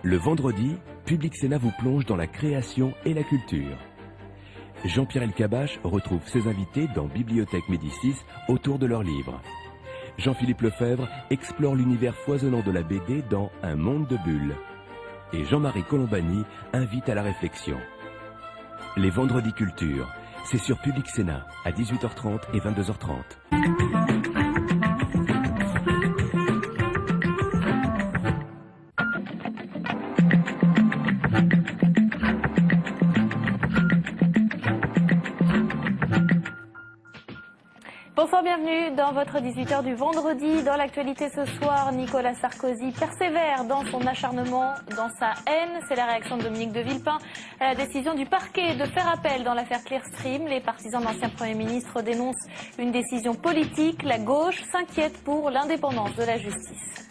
Le vendredi, Public Sénat vous plonge dans la création et la culture. Jean-Pierre Elkabbach retrouve ses invités dans Bibliothèque Médicis autour de leurs livres. Jean-Philippe Lefebvre explore l'univers foisonnant de la BD dans Un monde de bulles. Et Jean-Marie Colombani invite à la réflexion. Les vendredis culture, c'est sur Public Sénat à 18h30 et 22h30. Bonsoir, bienvenue dans votre 18h du vendredi. Dans l'actualité ce soir, Nicolas Sarkozy persévère dans son acharnement, dans sa haine. C'est la réaction de Dominique de Villepin à la décision du parquet de faire appel dans l'affaire Clearstream. Les partisans de l'ancien Premier ministre dénoncent une décision politique. La gauche s'inquiète pour l'indépendance de la justice.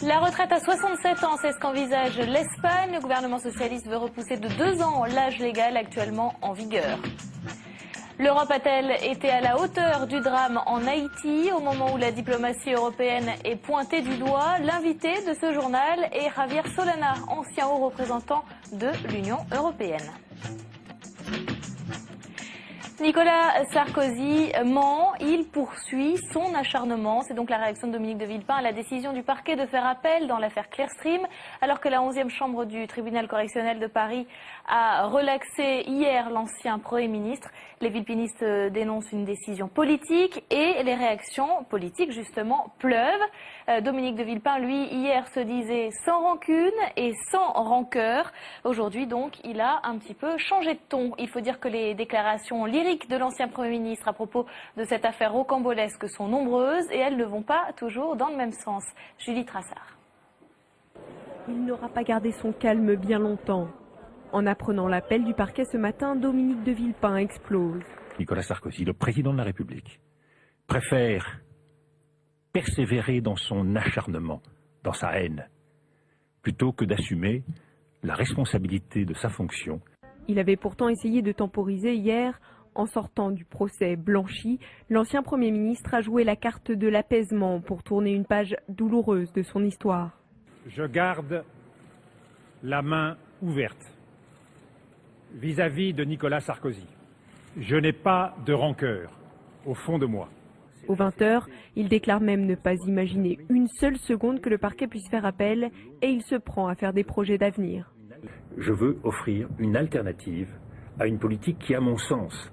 La retraite à 67 ans, c'est ce qu'envisage l'Espagne. Le gouvernement socialiste veut repousser de 2 ans l'âge légal actuellement en vigueur. L'Europe a-t-elle été à la hauteur du drame en Haïti? Au moment où la diplomatie européenne est pointée du doigt, l'invité de ce journal est Javier Solana, ancien haut représentant de l'Union européenne. Nicolas Sarkozy ment, il poursuit son acharnement. C'est donc la réaction de Dominique de Villepin à la décision du parquet de faire appel dans l'affaire Clearstream, alors que la 11e chambre du tribunal correctionnel de Paris a relaxé hier l'ancien Premier ministre. Les villepinistes dénoncent une décision politique et les réactions politiques, justement, pleuvent. Dominique de Villepin, lui, hier se disait sans rancune et sans rancœur. Aujourd'hui, donc, il a un petit peu changé de ton. Il faut dire que les déclarations lyriques de l'ancien Premier ministre à propos de cette affaire rocambolesque sont nombreuses et elles ne vont pas toujours dans le même sens. Julie Trassard. Il n'aura pas gardé son calme bien longtemps. En apprenant l'appel du parquet ce matin, Dominique de Villepin explose. Nicolas Sarkozy, le président de la République, préfère persévérer dans son acharnement, dans sa haine, plutôt que d'assumer la responsabilité de sa fonction. Il avait pourtant essayé de temporiser hier. En sortant du procès blanchi, l'ancien Premier ministre a joué la carte de l'apaisement pour tourner une page douloureuse de son histoire. Je garde la main ouverte vis-à-vis de Nicolas Sarkozy. Je n'ai pas de rancœur au fond de moi. Aux 20h, il déclare même ne pas imaginer une seule seconde que le parquet puisse faire appel et il se prend à faire des projets d'avenir. Je veux offrir une alternative à une politique qui, à mon sens,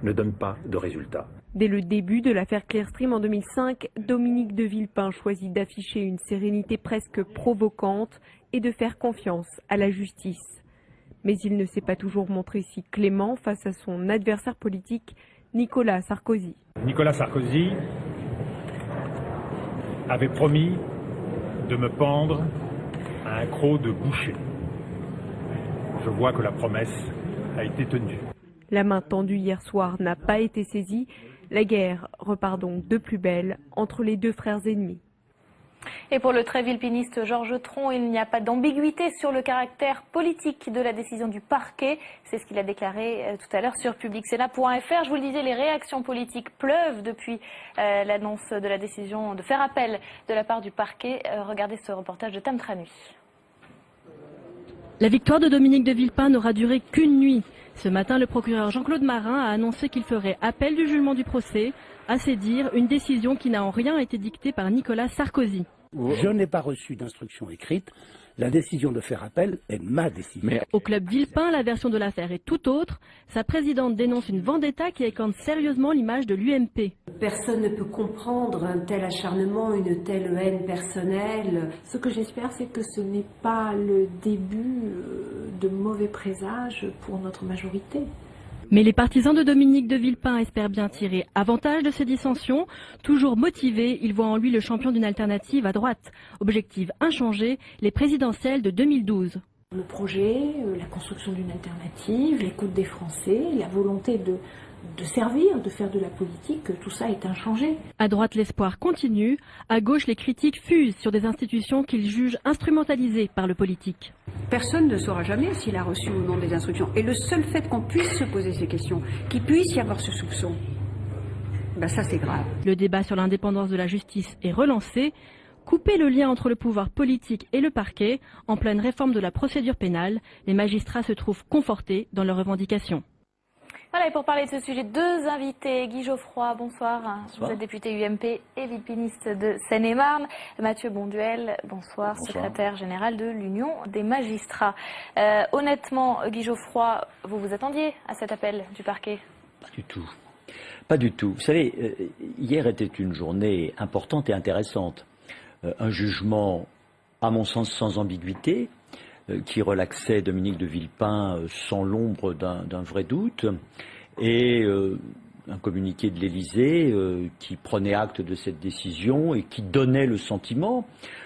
ne donne pas de résultats. Dès le début de l'affaire Clearstream en 2005, Dominique de Villepin choisit d'afficher une sérénité presque provocante et de faire confiance à la justice. Mais il ne s'est pas toujours montré si clément face à son adversaire politique, Nicolas Sarkozy. Nicolas Sarkozy avait promis de me pendre à un croc de boucher. Je vois que la promesse a été tenue. La main tendue hier soir n'a pas été saisie. La guerre repart donc de plus belle entre les deux frères ennemis. Et pour le très villepiniste Georges Tron, il n'y a pas d'ambiguïté sur le caractère politique de la décision du parquet. C'est ce qu'il a déclaré tout à l'heure sur publicsénat.fr. Je vous le disais, les réactions politiques pleuvent depuis l'annonce de la décision de faire appel de la part du parquet. Regardez ce reportage de Tam Tranui. La victoire de Dominique de Villepin n'aura duré qu'une nuit. Ce matin, le procureur Jean-Claude Marin a annoncé qu'il ferait appel du jugement du procès. À ses dires, une décision qui n'a en rien été dictée par Nicolas Sarkozy. Je n'ai pas reçu d'instruction écrite. La décision de faire appel est ma décision. Au club Villepin, la version de l'affaire est tout autre. Sa présidente dénonce une vendetta qui écorne sérieusement l'image de l'UMP. Personne ne peut comprendre un tel acharnement, une telle haine personnelle. Ce que j'espère, c'est que ce n'est pas le début de mauvais présages pour notre majorité. Mais les partisans de Dominique de Villepin espèrent bien tirer avantage de ces dissensions. Toujours motivés, ils voient en lui le champion d'une alternative à droite. Objectif inchangé, les présidentielles de 2012. Le projet, la construction d'une alternative, l'écoute des Français, la volonté de servir, de faire de la politique, tout ça est inchangé. À droite, l'espoir continue. À gauche, les critiques fusent sur des institutions qu'ils jugent instrumentalisées par le politique. Personne ne saura jamais s'il a reçu ou non des instructions. Et le seul fait qu'on puisse se poser ces questions, qu'il puisse y avoir ce soupçon, ben ça c'est grave. Le débat sur l'indépendance de la justice est relancé. Couper le lien entre le pouvoir politique et le parquet, en pleine réforme de la procédure pénale, les magistrats se trouvent confortés dans leurs revendications. Voilà, et pour parler de ce sujet, deux invités. Guy Geoffroy, bonsoir. Bonsoir. Vous êtes député UMP et villepiniste de Seine-et-Marne. Mathieu Bonduel, bonsoir, secrétaire général de l'Union des magistrats. Honnêtement, Guy Geoffroy, vous vous attendiez à cet appel du parquet? Pas du tout. Pas du tout. Vous savez, hier était une journée importante et intéressante. Un jugement, à mon sens, sans ambiguïté, qui relaxait Dominique de Villepin sans l'ombre d'un vrai doute, et un communiqué de l'Élysée qui prenait acte de cette décision et qui donnait le sentiment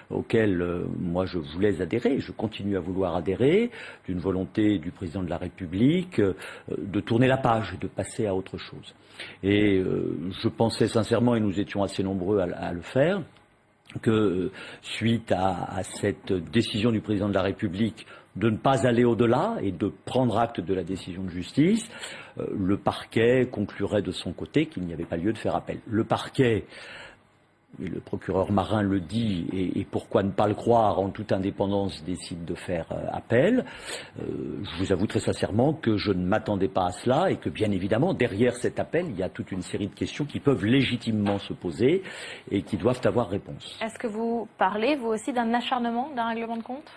auquel moi je voulais adhérer, je continue à vouloir adhérer, d'une volonté du président de la République de tourner la page, de passer à autre chose. Et je pensais sincèrement, et nous étions assez nombreux à le faire, que suite à cette décision du président de la République de ne pas aller au-delà et de prendre acte de la décision de justice, le parquet conclurait de son côté qu'il n'y avait pas lieu de faire appel. Le parquet, et le procureur Marin le dit, et pourquoi ne pas le croire, en toute indépendance décide de faire appel. Je vous avoue très sincèrement que je ne m'attendais pas à cela et que bien évidemment derrière cet appel il y a toute une série de questions qui peuvent légitimement se poser et qui doivent avoir réponse. Est-ce que vous parlez vous aussi d'un acharnement, d'un règlement de compte ?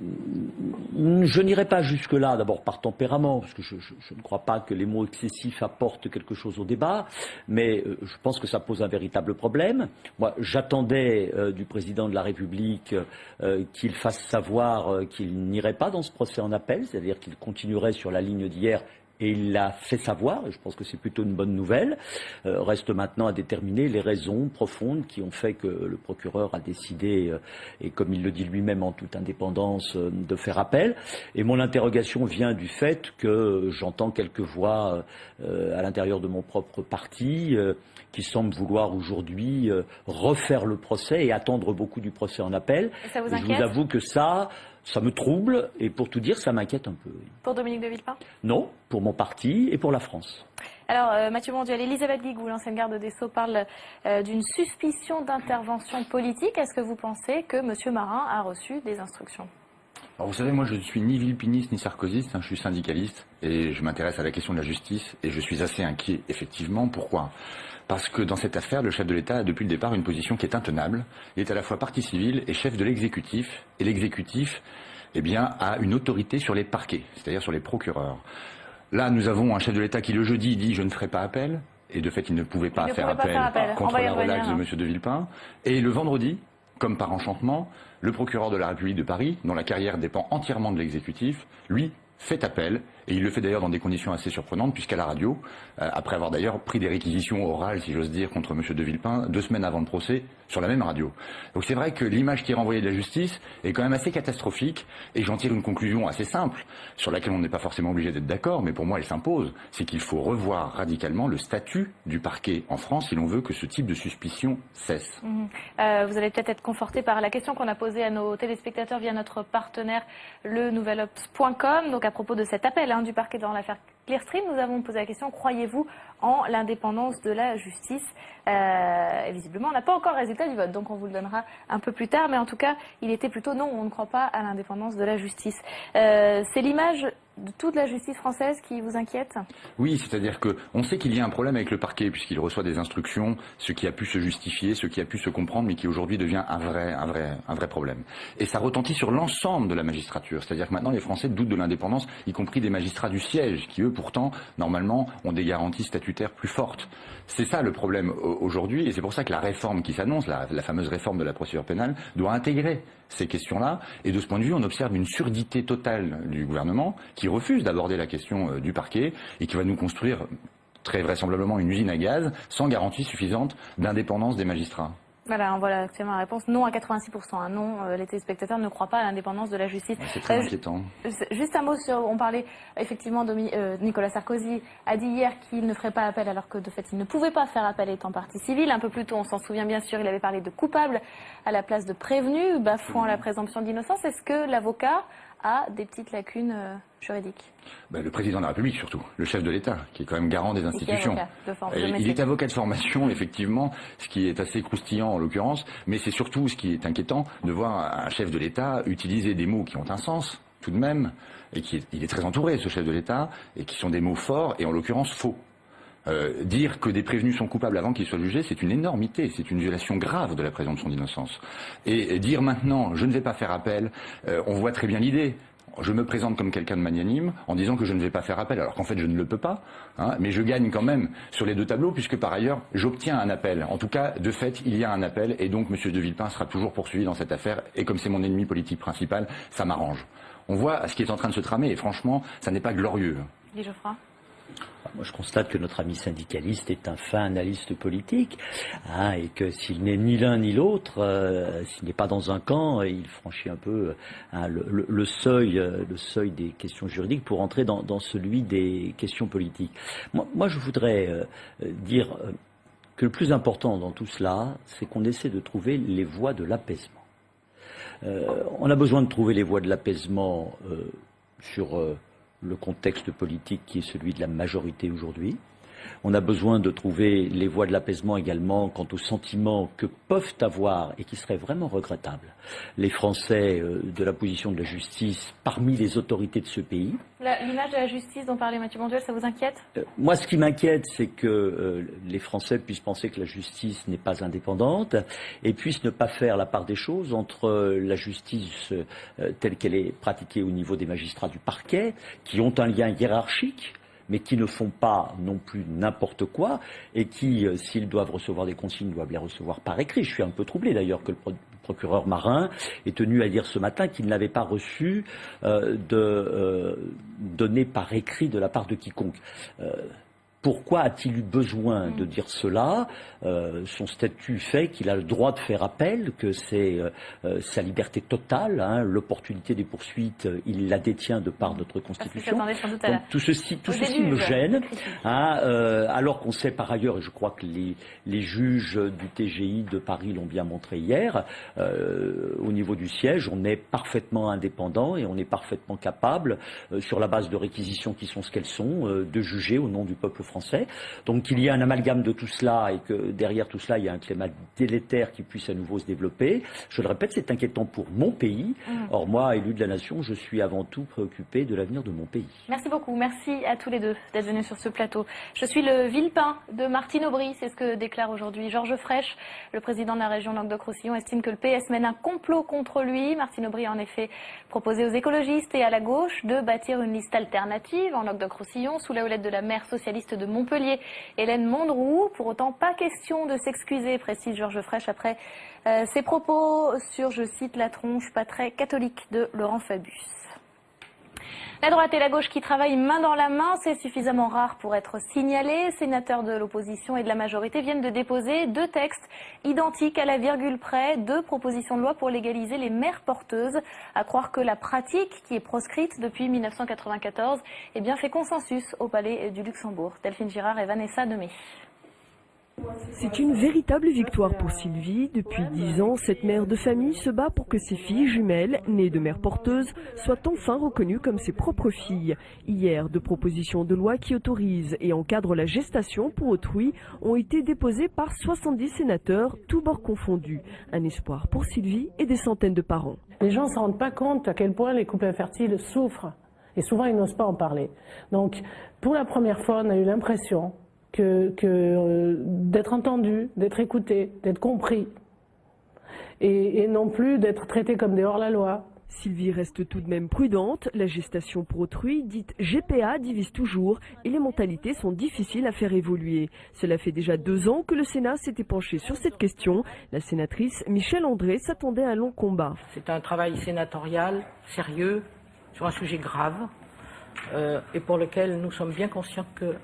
Je n'irai pas jusque-là, d'abord par tempérament, parce que je ne crois pas que les mots excessifs apportent quelque chose au débat, mais je pense que ça pose un véritable problème. Moi, j'attendais du président de la République qu'il fasse savoir qu'il n'irait pas dans ce procès en appel, c'est-à-dire qu'il continuerait sur la ligne d'hier. Et il l'a fait savoir, et je pense que c'est plutôt une bonne nouvelle. Reste maintenant à déterminer les raisons profondes qui ont fait que le procureur a décidé, et comme il le dit lui-même en toute indépendance, de faire appel. Et mon interrogation vient du fait que j'entends quelques voix à l'intérieur de mon propre parti qui semblent vouloir aujourd'hui refaire le procès et attendre beaucoup du procès en appel. Et ça vous inquiète ? Je vous avoue que ça me trouble, et pour tout dire, ça m'inquiète un peu. Pour Dominique de Villepin ? Non, pour mon parti et pour la France. Alors, Mathieu Bonduel, Elisabeth Guigou, l'ancienne garde des Sceaux, parle d'une suspicion d'intervention politique. Est-ce que vous pensez que M. Marin a reçu des instructions ? Alors vous savez, moi je ne suis ni villepiniste ni sarkozyste, je suis syndicaliste et je m'intéresse à la question de la justice et je suis assez inquiet, effectivement. Pourquoi ? Parce que dans cette affaire, le chef de l'État a depuis le départ une position qui est intenable. Il est à la fois partie civile et chef de l'exécutif, et l'exécutif, eh bien, a une autorité sur les parquets, c'est-à-dire sur les procureurs. Là, nous avons un chef de l'État qui le jeudi dit « je ne ferai pas appel », et de fait il ne pouvait pas faire appel contre la relaxe de M. de Villepin, et le vendredi, comme par enchantement, le procureur de la République de Paris, dont la carrière dépend entièrement de l'exécutif, lui, fait appel, et il le fait d'ailleurs dans des conditions assez surprenantes, puisqu'à la radio, après avoir d'ailleurs pris des réquisitions orales, si j'ose dire, contre M. de Villepin, 2 semaines avant le procès, sur la même radio. Donc c'est vrai que l'image qui est renvoyée de la justice est quand même assez catastrophique, et j'en tire une conclusion assez simple, sur laquelle on n'est pas forcément obligé d'être d'accord, mais pour moi elle s'impose, c'est qu'il faut revoir radicalement le statut du parquet en France si l'on veut que ce type de suspicion cesse. Vous allez peut-être être conforté par la question qu'on a posée à nos téléspectateurs via notre partenaire, le nouvelops.com, donc à propos de cet appel du parquet dans l'affaire Clearstream, nous avons posé la question, croyez-vous en l'indépendance de la justice ? Et visiblement, on n'a pas encore le résultat du vote, donc on vous le donnera un peu plus tard, mais en tout cas, il était plutôt non, on ne croit pas à l'indépendance de la justice. C'est l'image de toute la justice française qui vous inquiète ? Oui, c'est-à-dire qu'on sait qu'il y a un problème avec le parquet, puisqu'il reçoit des instructions, ce qui a pu se justifier, ce qui a pu se comprendre, mais qui aujourd'hui devient un vrai problème. Et ça retentit sur l'ensemble de la magistrature, c'est-à-dire que maintenant les Français doutent de l'indépendance, y compris des magistrats du siège, qui eux pourtant, normalement, ont des garanties statutaires plus fortes. C'est ça le problème aujourd'hui, et c'est pour ça que la réforme qui s'annonce, la fameuse réforme de la procédure pénale, doit intégrer ces questions-là, et de ce point de vue, on observe une surdité totale du gouvernement, qui refuse d'aborder la question du parquet, et qui va nous construire très vraisemblablement une usine à gaz, sans garantie suffisante d'indépendance des magistrats. Voilà actuellement la réponse, non à 86%. Non, les téléspectateurs ne croient pas à l'indépendance de la justice. C'est très inquiétant. Juste un mot sur, on parlait effectivement de Nicolas Sarkozy a dit hier qu'il ne ferait pas appel alors que de fait il ne pouvait pas faire appel étant partie civile. Un peu plus tôt, on s'en souvient bien sûr, il avait parlé de coupable à la place de prévenu, bafouant la présomption d'innocence. Est-ce que l'avocat a des petites lacunes juridiques. Le président de la République surtout, le chef de l'État, qui est quand même garant des institutions. Il est avocat de formation, effectivement, ce qui est assez croustillant en l'occurrence, mais c'est surtout ce qui est inquiétant de voir un chef de l'État utiliser des mots qui ont un sens, tout de même, et il est très entouré, ce chef de l'État, et qui sont des mots forts, et en l'occurrence faux. Dire que des prévenus sont coupables avant qu'ils soient jugés, c'est une énormité, c'est une violation grave de la présomption d'innocence. Et dire maintenant, je ne vais pas faire appel, on voit très bien l'idée. Je me présente comme quelqu'un de magnanime en disant que je ne vais pas faire appel, alors qu'en fait je ne le peux pas, mais je gagne quand même sur les deux tableaux, puisque par ailleurs j'obtiens un appel. En tout cas, de fait, il y a un appel, et donc M. de Villepin sera toujours poursuivi dans cette affaire, et comme c'est mon ennemi politique principal, ça m'arrange. On voit ce qui est en train de se tramer, et franchement, ça n'est pas glorieux. Guy Geoffroy. Moi, je constate que notre ami syndicaliste est un fin analyste politique, et que s'il n'est ni l'un ni l'autre, s'il n'est pas dans un camp, il franchit un peu le seuil des questions juridiques pour entrer dans celui des questions politiques. Moi je voudrais dire que le plus important dans tout cela, c'est qu'on essaie de trouver les voies de l'apaisement. On a besoin de trouver les voies de l'apaisement sur le contexte politique qui est celui de la majorité aujourd'hui. On a besoin de trouver les voies de l'apaisement également quant aux sentiments que peuvent avoir, et qui seraient vraiment regrettables, les Français de la position de la justice parmi les autorités de ce pays. L'image de la justice dont parlait Mathieu Bonduel, ça vous inquiète? Moi, ce qui m'inquiète, c'est que les Français puissent penser que la justice n'est pas indépendante et puissent ne pas faire la part des choses entre la justice telle qu'elle est pratiquée au niveau des magistrats du parquet, qui ont un lien hiérarchique, mais qui ne font pas non plus n'importe quoi, et qui, s'ils doivent recevoir des consignes, doivent les recevoir par écrit. Je suis un peu troublé d'ailleurs que le procureur Marin est tenu à dire ce matin qu'il n'avait pas reçu de données par écrit de la part de quiconque. Pourquoi a-t-il eu besoin de dire cela? Son statut fait qu'il a le droit de faire appel, que c'est sa liberté totale, l'opportunité des poursuites, il la détient de par notre Constitution. Donc, tout ceci me gêne, alors qu'on sait par ailleurs, et je crois que les juges du TGI de Paris l'ont bien montré hier, au niveau du siège, on est parfaitement indépendant et on est parfaitement capable, sur la base de réquisitions qui sont ce qu'elles sont, de juger au nom du peuple français. Donc qu'il y ait un amalgame de tout cela et que derrière tout cela il y a un climat délétère qui puisse à nouveau se développer, je le répète, c'est inquiétant pour mon pays. Or moi, élu de la nation, je suis avant tout préoccupé de l'avenir de mon pays. Merci beaucoup, merci à tous les deux d'être venus sur ce plateau. Je suis le Villepin de Martine Aubry, c'est ce que déclare aujourd'hui Georges Frêche. Le président de la région Languedoc-Roussillon estime que le PS mène un complot contre lui. Martine Aubry a en effet proposé aux écologistes et à la gauche de bâtir une liste alternative en Languedoc-Roussillon sous la houlette de la maire socialiste de Montpellier, Hélène Mondroux. Pour autant, pas question de s'excuser, précise Georges Frêche après ses propos sur, je cite, la tronche pas très catholique de Laurent Fabius. La droite et la gauche qui travaillent main dans la main, c'est suffisamment rare pour être signalé. Sénateurs de l'opposition et de la majorité viennent de déposer 2 textes identiques à la virgule près, 2 propositions de loi pour légaliser les mères porteuses. À croire que la pratique, qui est proscrite depuis 1994, fait consensus au Palais du Luxembourg. Delphine Girard et Vanessa Demey. C'est une véritable victoire pour Sylvie. Depuis 10 ans, cette mère de famille se bat pour que ses filles jumelles, nées de mères porteuses, soient enfin reconnues comme ses propres filles. Hier, 2 propositions de loi qui autorisent et encadrent la gestation pour autrui ont été déposées par 70 sénateurs, tous bords confondus. Un espoir pour Sylvie et des centaines de parents. Les gens ne se rendent pas compte à quel point les couples infertiles souffrent. Et souvent, ils n'osent pas en parler. Donc, pour la première fois, on a eu l'impression d'être entendu, d'être écouté, d'être compris, et non plus d'être traité comme des hors-la-loi. Sylvie reste tout de même prudente. La gestation pour autrui, dite GPA, divise toujours et les mentalités sont difficiles à faire évoluer. Cela fait déjà 2 ans que le Sénat s'était penché sur cette question. La sénatrice Michèle André s'attendait à un long combat. C'est un travail sénatorial, sérieux, sur un sujet grave, et pour lequel nous sommes bien conscients que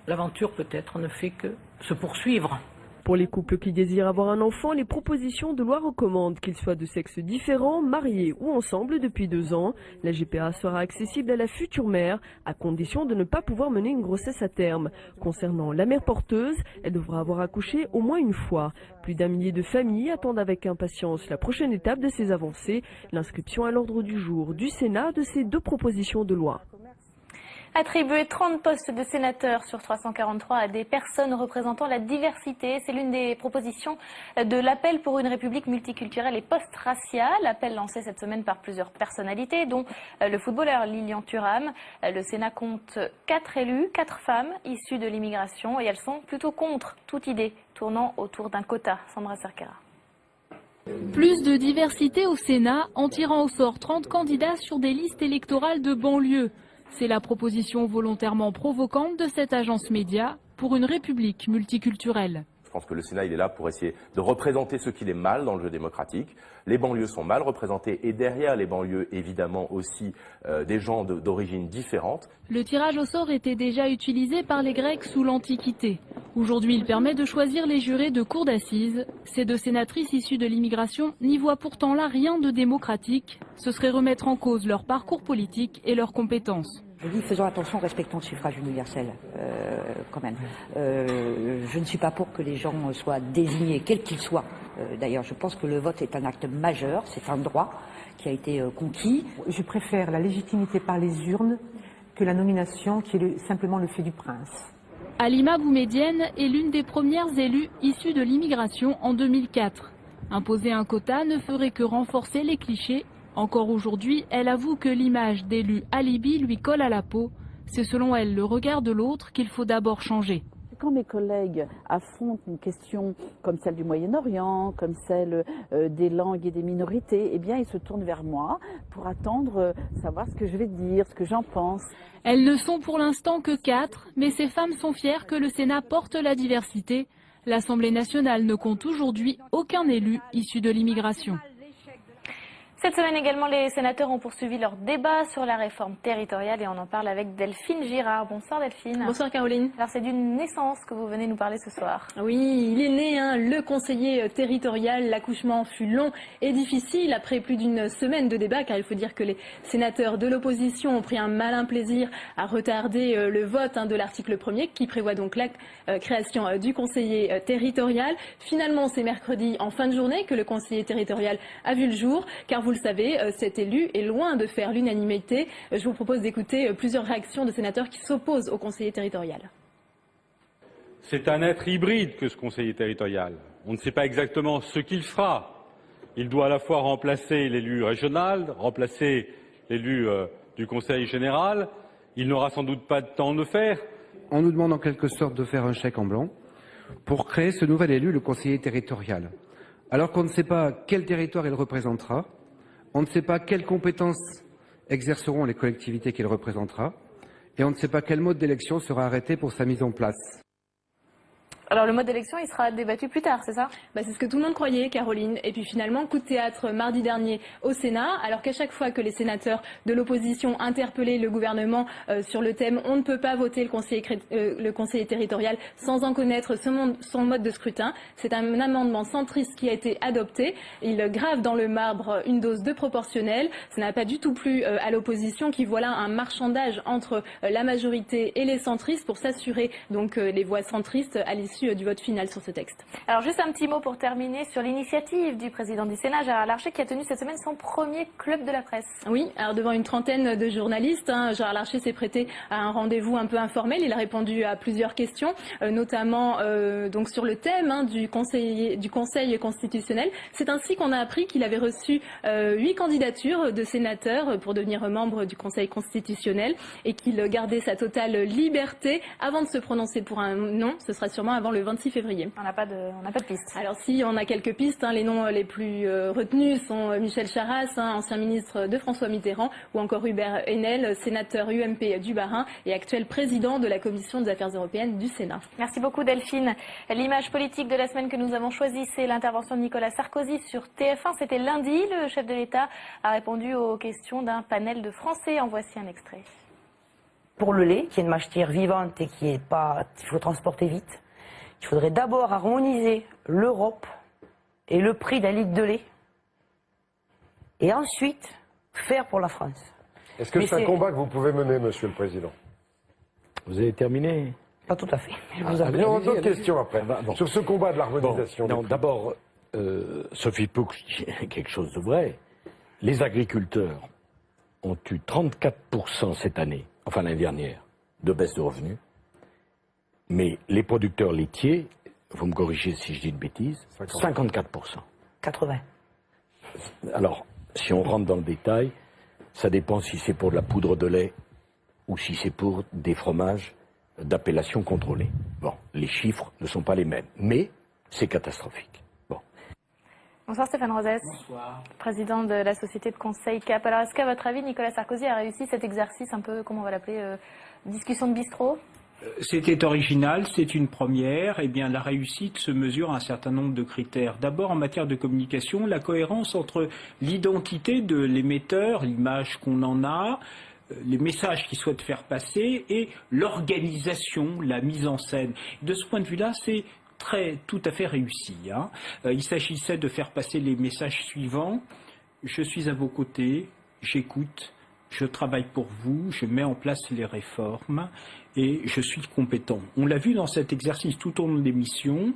l'aventure peut-être ne fait que se poursuivre. Pour les couples qui désirent avoir un enfant, les propositions de loi recommandent qu'ils soient de sexe différent, mariés ou ensemble depuis 2 ans. La GPA sera accessible à la future mère, à condition de ne pas pouvoir mener une grossesse à terme. Concernant la mère porteuse, elle devra avoir accouché au moins une fois. Plus d'1 millier de familles attendent avec impatience la prochaine étape de ces avancées, l'inscription à l'ordre du jour du Sénat de ces 2 propositions de loi. Attribuer 30 postes de sénateurs sur 343 à des personnes représentant la diversité, c'est l'une des propositions de l'appel pour une république multiculturelle et post-raciale, appel lancé cette semaine par plusieurs personnalités, dont le footballeur Lilian Thuram. Le Sénat compte 4 élus, 4 femmes issues de l'immigration, et elles sont plutôt contre toute idée tournant autour d'un quota. Sandra Cerquera. Plus de diversité au Sénat en tirant au sort 30 candidats sur des listes électorales de banlieue. C'est la proposition volontairement provocante de cette agence média pour une république multiculturelle. Je pense que le Sénat il est là pour essayer de représenter ce qu'il est mal dans le jeu démocratique. Les banlieues sont mal représentées et derrière les banlieues, évidemment aussi des gens d'origine différente. Le tirage au sort était déjà utilisé par les Grecs sous l'Antiquité. Aujourd'hui, il permet de choisir les jurés de cour d'assises. Ces 2 sénatrices issues de l'immigration n'y voient pourtant là rien de démocratique. Ce serait remettre en cause leur parcours politique et leurs compétences. Je dis faisons attention, respectons le suffrage universel quand même. Je ne suis pas pour que les gens soient désignés, quels qu'ils soient. D'ailleurs, je pense que le vote est un acte majeur, c'est un droit qui a été conquis. Je préfère la légitimité par les urnes que la nomination qui est simplement le fait du prince. Halima Boumedienne est l'une des premières élues issues de l'immigration en 2004. Imposer un quota ne ferait que renforcer les clichés. Encore aujourd'hui, elle avoue que l'image d'élu alibi lui colle à la peau. C'est selon elle le regard de l'autre qu'il faut d'abord changer. Quand mes collègues affrontent une question comme celle du Moyen-Orient, comme celle des langues et des minorités, eh bien ils se tournent vers moi pour attendre savoir ce que je vais dire, ce que j'en pense. Elles ne sont pour l'instant que 4, mais ces femmes sont fières que le Sénat porte la diversité. L'Assemblée nationale ne compte aujourd'hui aucun élu issu de l'immigration. Cette semaine également, les sénateurs ont poursuivi leur débat sur la réforme territoriale et on en parle avec Delphine Girard. Bonsoir Delphine. Bonsoir Caroline. Alors c'est d'une naissance que vous venez nous parler ce soir. Oui, il est né, le conseiller territorial. L'accouchement fut long et difficile après plus d'1 semaine de débat, car il faut dire que les sénateurs de l'opposition ont pris un malin plaisir à retarder le vote de l'article 1er qui prévoit donc la création du conseiller territorial. Finalement, c'est mercredi en fin de journée que le conseiller territorial a vu le jour, car vous le savez, cet élu est loin de faire l'unanimité. Je vous propose d'écouter plusieurs réactions de sénateurs qui s'opposent au conseiller territorial. C'est un être hybride que ce conseiller territorial. On ne sait pas exactement ce qu'il fera. Il doit à la fois remplacer l'élu régional, remplacer l'élu du conseil général. Il n'aura sans doute pas de temps de le faire. On nous demande en quelque sorte de faire un chèque en blanc pour créer ce nouvel élu, le conseiller territorial. Alors qu'on ne sait pas quel territoire il représentera, on ne sait pas quelles compétences exerceront les collectivités qu'il représentera, et on ne sait pas quel mode d'élection sera arrêté pour sa mise en place. Alors le mode d'élection, il sera débattu plus tard, c'est ça? C'est ce que tout le monde croyait, Caroline. Et puis finalement, coup de théâtre mardi dernier au Sénat, alors qu'à chaque fois que les sénateurs de l'opposition interpellaient le gouvernement sur le thème « On ne peut pas voter le conseiller territorial sans en connaître son mode de scrutin », c'est un amendement centriste qui a été adopté. Il grave dans le marbre une dose de proportionnelle. Ça n'a pas du tout plu à l'opposition qui voit là un marchandage entre la majorité et les centristes pour s'assurer donc les voix centristes à l'issue du vote final sur ce texte. Alors juste un petit mot pour terminer sur l'initiative du président du Sénat, Gérard Larcher, qui a tenu cette semaine son premier club de la presse. Oui, alors devant une trentaine de journalistes, Gérard Larcher s'est prêté à un rendez-vous un peu informel. Il a répondu à plusieurs questions, notamment donc sur le thème du Conseil constitutionnel. C'est ainsi qu'on a appris qu'il avait reçu 8 candidatures de sénateurs pour devenir membre du Conseil constitutionnel et qu'il gardait sa totale liberté avant de se prononcer pour un non. Ce sera sûrement avant le 26 février. On n'a pas de pistes. Alors si, on a quelques pistes. Les noms les plus retenus sont Michel Charasse, ancien ministre de François Mitterrand, ou encore Hubert Haenel, sénateur UMP du Bas-Rhin et actuel président de la Commission des Affaires européennes du Sénat. Merci beaucoup Delphine. L'image politique de la semaine que nous avons choisie, c'est l'intervention de Nicolas Sarkozy sur TF1. C'était lundi. Le chef de l'État a répondu aux questions d'un panel de Français. En voici un extrait. Pour le lait, qui est une matière vivante et il faut transporter vite, Il faudrait d'abord harmoniser l'Europe et le prix d'un litre de lait. Et ensuite, faire pour la France. Est-ce que c'est un combat que vous pouvez mener, Monsieur le Président? Vous avez terminé? Pas tout à fait. Il y aura d'autres questions après, sur ce combat de l'harmonisation. Non, d'abord, Sophie Poux dit quelque chose de vrai. Les agriculteurs ont eu 34% cette année, enfin l'année dernière, de baisse de revenus. Mais les producteurs laitiers, vous me corrigez si je dis une bêtise, 54%. 80. Alors, si on rentre dans le détail, ça dépend si c'est pour de la poudre de lait ou si c'est pour des fromages d'appellation contrôlée. Bon, les chiffres ne sont pas les mêmes, mais c'est catastrophique. Bon. Bonsoir Stéphane Rosès. Bonsoir. Président de la société de conseil CAP. Alors est-ce qu'à votre avis, Nicolas Sarkozy a réussi cet exercice un peu, comment on va l'appeler, discussion de bistrot? C'était original, c'est une première. Eh bien, la réussite se mesure à un certain nombre de critères. D'abord, en matière de communication, la cohérence entre l'identité de l'émetteur, l'image qu'on en a, les messages qu'il souhaite faire passer et l'organisation, la mise en scène. De ce point de vue-là, c'est tout à fait réussi. Hein. Il s'agissait de faire passer les messages suivants. Je suis à vos côtés, j'écoute, je travaille pour vous, je mets en place les réformes et je suis compétent. On l'a vu dans cet exercice tout au long de l'émission.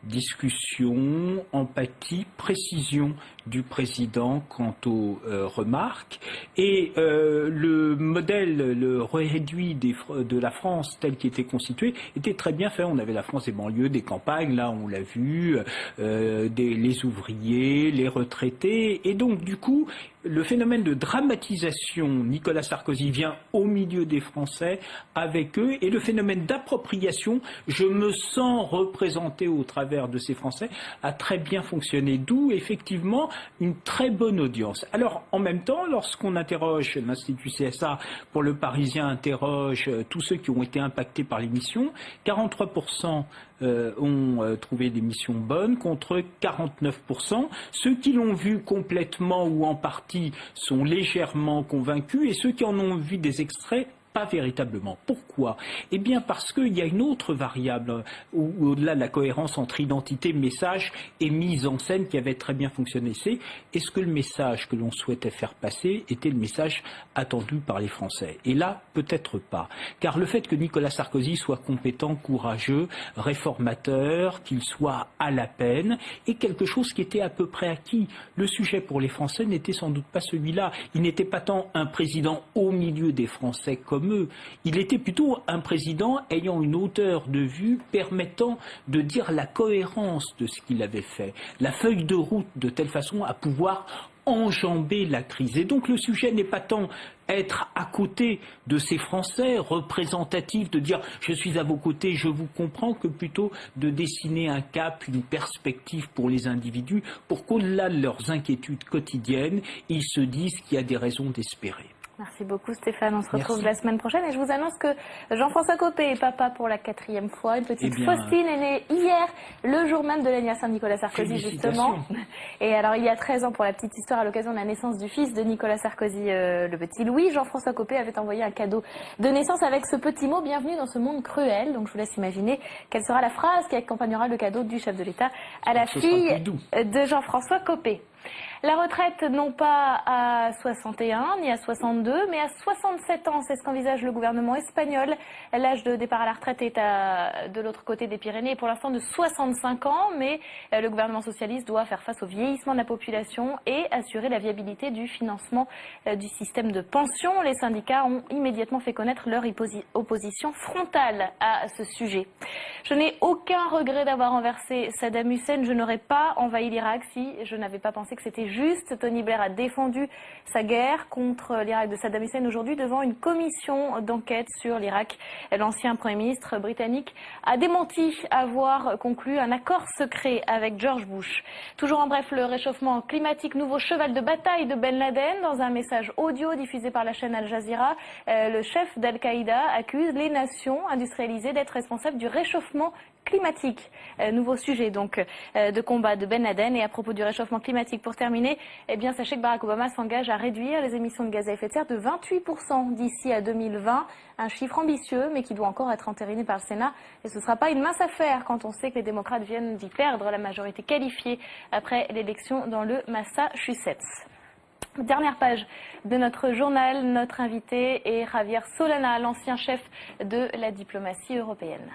Discussion, empathie, précision du président quant aux remarques et le modèle, le réduit de la France tel qu'il était constitué était très bien fait. On avait la France des banlieues, des campagnes, là on l'a vu, les ouvriers, les retraités et donc du coup le phénomène de dramatisation, Nicolas Sarkozy vient au milieu des Français avec eux et le phénomène d'appropriation, je me sens représenté au travers de ces Français, a très bien fonctionné, d'où effectivement une très bonne audience. Alors en même temps, lorsqu'on interroge l'Institut CSA, pour le Parisien interroge tous ceux qui ont été impactés par l'émission, 43% ont trouvé l'émission bonne contre 49%. Ceux qui l'ont vu complètement ou en partie sont légèrement convaincus et ceux qui en ont vu des extraits pas véritablement. Pourquoi? Eh bien parce qu'il y a une autre variable au-delà de la cohérence entre identité, message et mise en scène qui avait très bien fonctionné. C'est est-ce que le message que l'on souhaitait faire passer était le message attendu par les Français? Et là, peut-être pas. Car le fait que Nicolas Sarkozy soit compétent, courageux, réformateur, qu'il soit à la peine, est quelque chose qui était à peu près acquis. Le sujet pour les Français n'était sans doute pas celui-là. Il n'était pas tant un président au milieu des Français comme eux. Il était plutôt un président ayant une hauteur de vue permettant de dire la cohérence de ce qu'il avait fait, la feuille de route de telle façon à pouvoir enjamber la crise. Et donc le sujet n'est pas tant être à côté de ces Français représentatifs, de dire je suis à vos côtés, je vous comprends, que plutôt de dessiner un cap, une perspective pour les individus, pour qu'au-delà de leurs inquiétudes quotidiennes, ils se disent qu'il y a des raisons d'espérer. Merci beaucoup Stéphane, on se retrouve la semaine prochaine et je vous annonce que Jean-François Copé est papa pour la 4e fois. Une petite Faustine est née hier, le jour même de l'anniversaire de Nicolas Sarkozy justement. Et alors il y a 13 ans, pour la petite histoire, à l'occasion de la naissance du fils de Nicolas Sarkozy, le petit Louis, Jean-François Copé avait envoyé un cadeau de naissance avec ce petit mot: bienvenue dans ce monde cruel. Donc je vous laisse imaginer quelle sera la phrase qui accompagnera le cadeau du chef de l'État à la fille de Jean-François Copé. La retraite, non pas à 61 ni à 62, mais à 67 ans, c'est ce qu'envisage le gouvernement espagnol. L'âge de départ à la retraite est de l'autre côté des Pyrénées, pour l'instant de 65 ans, mais le gouvernement socialiste doit faire face au vieillissement de la population et assurer la viabilité du financement du système de pension. Les syndicats ont immédiatement fait connaître leur opposition frontale à ce sujet. Je n'ai aucun regret d'avoir renversé Saddam Hussein. Je n'aurais pas envahi l'Irak si je n'avais pas pensé que c'était juste. Tony Blair a défendu sa guerre contre l'Irak de Saddam Hussein aujourd'hui devant une commission d'enquête sur l'Irak. L'ancien Premier ministre britannique a démenti avoir conclu un accord secret avec George Bush. Toujours en bref, le réchauffement climatique, nouveau cheval de bataille de Ben Laden. Dans un message audio diffusé par la chaîne Al Jazeera, le chef d'Al-Qaïda accuse les nations industrialisées d'être responsables du réchauffement climatique. Nouveau sujet donc de combat de Ben Laden. Et à propos du réchauffement climatique, pour terminer, terminer, eh bien, sachez que Barack Obama s'engage à réduire les émissions de gaz à effet de serre de 28% d'ici à 2020. Un chiffre ambitieux, mais qui doit encore être entériné par le Sénat. Et ce ne sera pas une mince affaire quand on sait que les démocrates viennent d'y perdre la majorité qualifiée après l'élection dans le Massachusetts. Dernière page de notre journal, notre invité est Javier Solana, l'ancien chef de la diplomatie européenne.